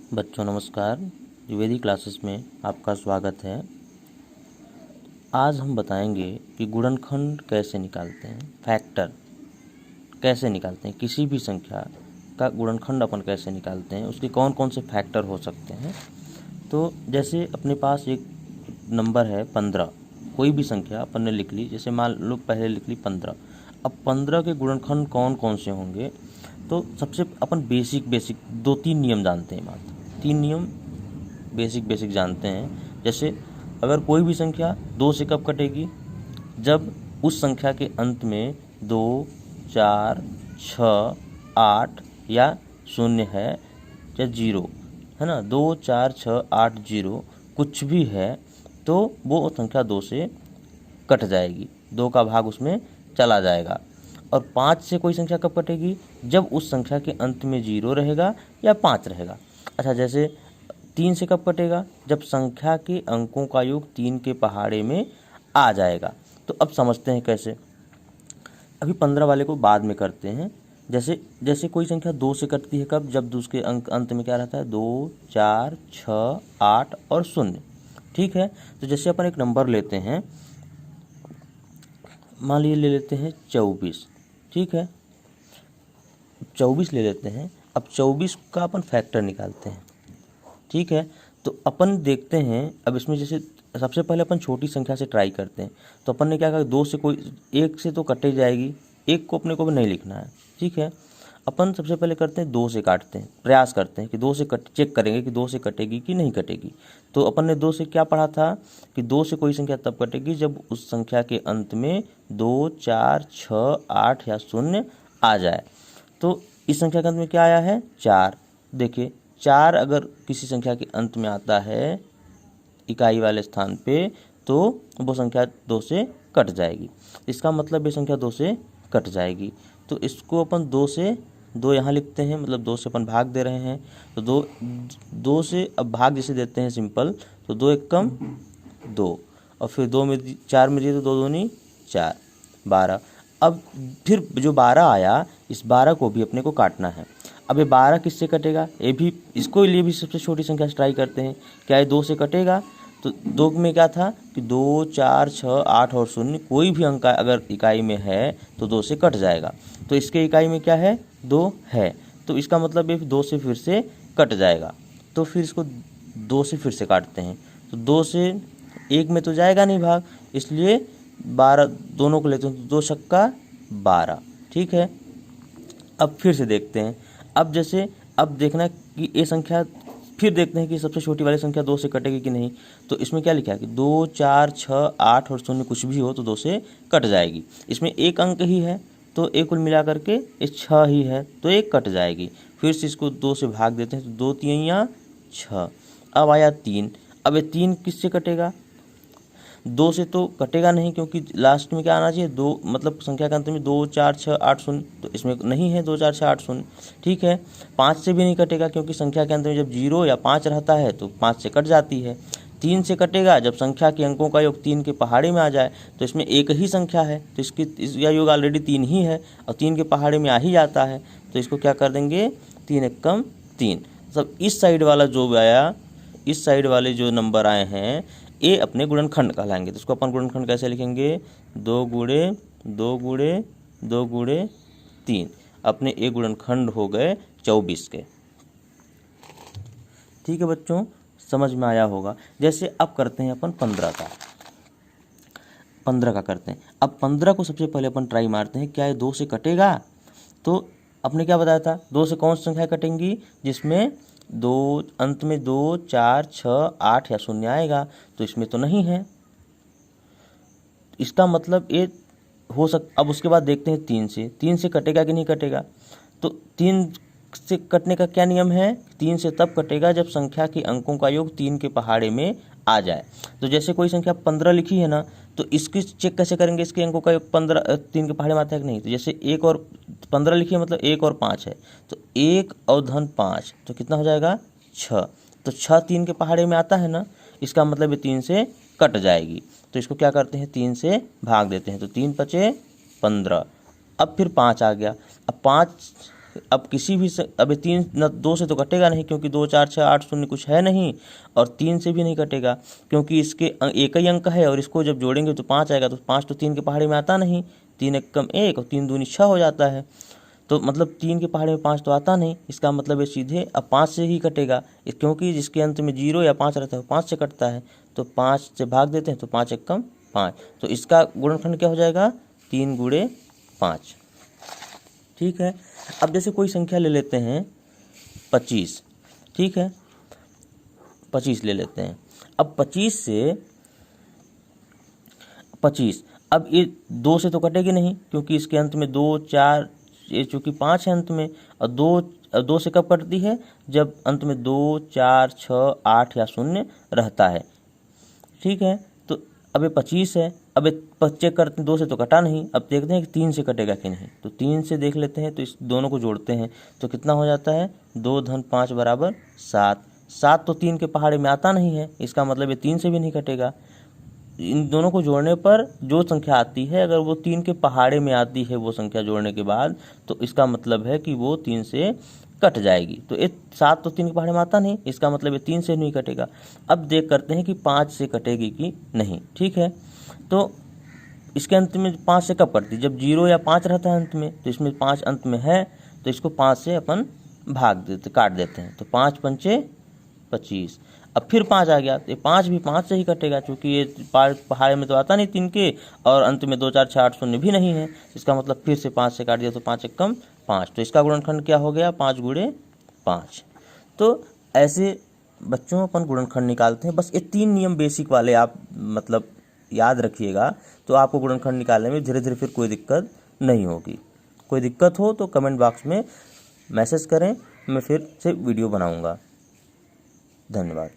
बच्चों नमस्कार। द्विवेदी क्लासेस में आपका स्वागत है। आज हम बताएंगे कि गुणनखंड कैसे निकालते हैं, फैक्टर कैसे निकालते हैं, किसी भी संख्या का गुणनखंड अपन कैसे निकालते हैं, उसके कौन कौन से फैक्टर हो सकते हैं। तो जैसे अपने पास एक नंबर है 15, कोई भी संख्या अपन ने लिख ली, जैसे मान लो पहले लिख ली 15। अब 15 के गुणनखंड कौन कौन से होंगे, तो सबसे अपन बेसिक 2-3 नियम जानते हैं। मात्र 3 नियम बेसिक जानते हैं। जैसे अगर कोई भी संख्या 2 से कब कटेगी, जब उस संख्या के अंत में 2, 4, 6, 8 या 0 है या 0 है ना, 2, 4, 6, 8, 0 कुछ भी है तो वो संख्या 2 से कट जाएगी, 2 का भाग उसमें चला जाएगा। और 5 से कोई संख्या कब कटेगी, जब उस संख्या के अंत में 0 रहेगा या 5 रहेगा। अच्छा, जैसे 3 से कब कटेगा, जब संख्या के अंकों का योग 3 के पहाड़े में आ जाएगा। तो अब समझते हैं कैसे। अभी 15 वाले को बाद में करते हैं। जैसे कोई संख्या 2 से कटती है कब, जब उसके अंत में क्या रहता है, 2, 4, 6, 8 और 0। ठीक है, तो जैसे अपन एक नंबर लेते हैं, मान लीजिए ले लेते हैं 24। ठीक है, 24 ले लेते हैं। अब 24 का अपन फैक्टर निकालते हैं। ठीक है, तो अपन देखते हैं, अब इसमें जैसे सबसे पहले अपन छोटी संख्या से ट्राई करते हैं। तो अपन ने क्या कहा, 2 से कोई 1 से तो कटे जाएगी, 1 को अपने को भी नहीं लिखना है। ठीक है, अपन सबसे पहले करते हैं 2 से काटते हैं, प्रयास करते हैं कि 2 से चेक करेंगे कि 2 से कटेगी कि नहीं कटेगी। तो अपन ने 2 से क्या पढ़ा था कि 2 से कोई संख्या तब कटेगी जब उस संख्या के अंत में 2, 4, 6, 8 या 0 आ जाए। तो इस संख्या के अंत में क्या आया है, 4। देखिए 4 अगर किसी संख्या के अंत में आता है इकाई वाले स्थान पे, तो वो संख्या 2 से कट जाएगी। इसका मतलब ये संख्या 2 से कट जाएगी। तो इसको अपन 2 से 2 यहाँ लिखते हैं, मतलब 2 से अपन भाग दे रहे हैं। तो 2 से अब भाग जैसे देते हैं सिंपल, तो 2 एक कम 2 और फिर 2 में 4 में दिए तो 2 दूनी 4, 12। अब फिर जो 12 आया, इस 12 को भी अपने को काटना है। अब ये 12 किससे कटेगा, ये भी इसको लिए भी सबसे छोटी संख्या से ट्राई करते हैं। क्या ये 2 से कटेगा, तो 2 में क्या था कि 2, 4, 6, 8 और 0 कोई भी अंक अगर इकाई में है तो 2 से कट जाएगा। तो इसके इकाई में क्या है, 2 है, तो इसका मतलब ये 2 से फिर से कट जाएगा। तो फिर इसको 2 से फिर से काटते हैं, तो 2 से 1 में तो जाएगा नहीं भाग, इसलिए 12 दोनों को लेते हैं, तो 2 छक्का 12। ठीक है, अब फिर से देखते हैं। अब देखना कि ये संख्या, फिर देखते हैं कि सबसे छोटी वाली संख्या 2 से कटेगी कि नहीं। तो इसमें क्या लिखा है कि 2, 4, 6, 8 और 0 कुछ भी हो तो 2 से कट जाएगी। इसमें एक अंक ही है तो एक कुल मिला करके ये 6 ही है, तो एक कट जाएगी। फिर से इसको 2 से भाग देते हैं, तो 2 3 6। अब आया 3। अब ये 3 किससे कटेगा, 2 से तो कटेगा नहीं, क्योंकि लास्ट में क्या आना चाहिए, 2 मतलब संख्या के अंत में 2, 4, 6, 8, 0, तो इसमें नहीं है 2, 4, 6, 8, 0। ठीक है, 5 से भी नहीं कटेगा, क्योंकि संख्या के अंत में जब 0 या 5 रहता है तो 5 से कट जाती है। 3 से कटेगा जब संख्या के अंकों का योग 3 के पहाड़े में आ जाए, तो इसमें एक ही संख्या है तो इसका योग ऑलरेडी 3 ही है और 3 के पहाड़े में आ ही जाता है, तो इसको क्या कर देंगे, 3 एकम 3। मतलब इस साइड वाला जो आया, इस साइड वाले जो नंबर आए हैं ये अपने गुणनखंड कहलाएंगे। तो इसको अपन गुणनखंड कैसे लिखेंगे, 2 गुणे 2 गुणे 2 गुणे 3। अपने एक गुणनखंड हो गए 24 के। ठीक है बच्चों, समझ में आया होगा। जैसे अब करते हैं अपन 15 का करते हैं। अब 15 को सबसे पहले अपन ट्राई मारते हैं, क्या ये 2 से कटेगा। तो आपने क्या बताया था, 2 से कौन सी संख्या कटेंगी, जिसमें 2 अंत में 2, 4, 6, 8 या 0 आएगा, तो इसमें तो नहीं है। इसका मतलब ये हो अब उसके बाद देखते हैं 3 से कटेगा कि नहीं कटेगा। तो 3 से कटने का क्या नियम है, 3 से तब कटेगा जब संख्या के अंकों का योग 3 के पहाड़े में आ जाए। तो जैसे कोई संख्या 15 लिखी है ना, तो इसकी चेक कैसे करेंगे, इसके अंकों का योग 15 3 के पहाड़े में आता है कि नहीं। तो जैसे 1 और 15 लिखी है, मतलब 1 और 5 है, तो 1 और धन 5 तो कितना हो जाएगा, 6। तो 6 3 के पहाड़े में आता है ना, इसका मतलब ये 3 से कट जाएगी। तो इसको क्या करते हैं, 3 से भाग देते हैं, तो 3 × 5 = 15। अब फिर 5 आ गया। अब 5 अब किसी भी अब 3 न 2 से तो कटेगा नहीं, क्योंकि 2 4 6 8 0 कुछ है नहीं, और 3 से भी नहीं कटेगा क्योंकि इसके एक ही अंक है, और इसको जब जोड़ेंगे तो 5 आएगा, तो 5 तो 3 के पहाड़े में आता नहीं, 3 एक कम 1 और 3 दूनी 6 हो जाता है, तो मतलब 3 के पहाड़े में 5 तो आता नहीं, इसका मतलब है सीधे अब 5 से ही कटेगा, क्योंकि जिसके अंत में 0 या 5 रहता है वो 5 से कटता है, तो 5 से भाग देते हैं तो 5 एक कम 5, तो इसका गुणनखंड क्या हो जाएगा 3 गुणे 5। ठीक है, अब जैसे कोई संख्या ले लेते हैं 25, ठीक है 25 ले लेते हैं, अब 25 से 25, अब ये 2 से तो कटेगी नहीं क्योंकि इसके अंत में 2 4, ये चूँकि 5 है अंत में, और 2 से कब कटती है, जब अंत में 2 4 6 8 या 0 रहता है। ठीक है, तो अब ये 25 है, अब ये चेक करते हैं 2 से तो कटा नहीं, अब देखते हैं कि 3 से कटेगा कि नहीं, तो 3 से देख लेते हैं, तो इस दोनों को जोड़ते हैं तो कितना हो जाता है 2 धन 5 बराबर 7। 7 तो 3 के पहाड़े में आता नहीं है, इसका मतलब ये 3 से भी नहीं कटेगा। इन दोनों को जोड़ने पर जो संख्या आती है, अगर वो 3 के पहाड़े में आती है वो संख्या जोड़ने के बाद, तो इसका मतलब है कि वो 3 से कट जाएगी। तो ये 7 तो 3 के पहाड़े में आता नहीं, इसका मतलब ये 3 से नहीं कटेगा। अब देख करते हैं कि 5 से कटेगी कि नहीं। ठीक है, तो इसके अंत में 5 से कब कटती, जब 0 या 5 रहता है अंत में, तो इसमें 5 अंत में है, तो इसको 5 से अपन भाग देते, काट देते हैं, तो 5 पंचे 25। अब फिर 5 आ गया, तो ये 5 भी 5 से ही कटेगा, क्योंकि ये पहाड़े में तो आता नहीं 3 के, और अंत में 2 4 6 8 0 भी नहीं है, इसका मतलब फिर से 5 से काट दिया, तो 5 एक कम 5, तो इसका गुणनखंड क्या हो गया 5 गुणे 5। तो ऐसे बच्चों अपन गुणनखंड निकालते हैं। बस ये 3 नियम बेसिक वाले आप मतलब याद रखिएगा, तो आपको गुणनखंड निकालने में धीरे धीरे फिर कोई दिक्कत नहीं होगी। कोई दिक्कत हो तो कमेंट बॉक्स में मैसेज करें, मैं फिर से वीडियो बनाऊंगा। धन्यवाद।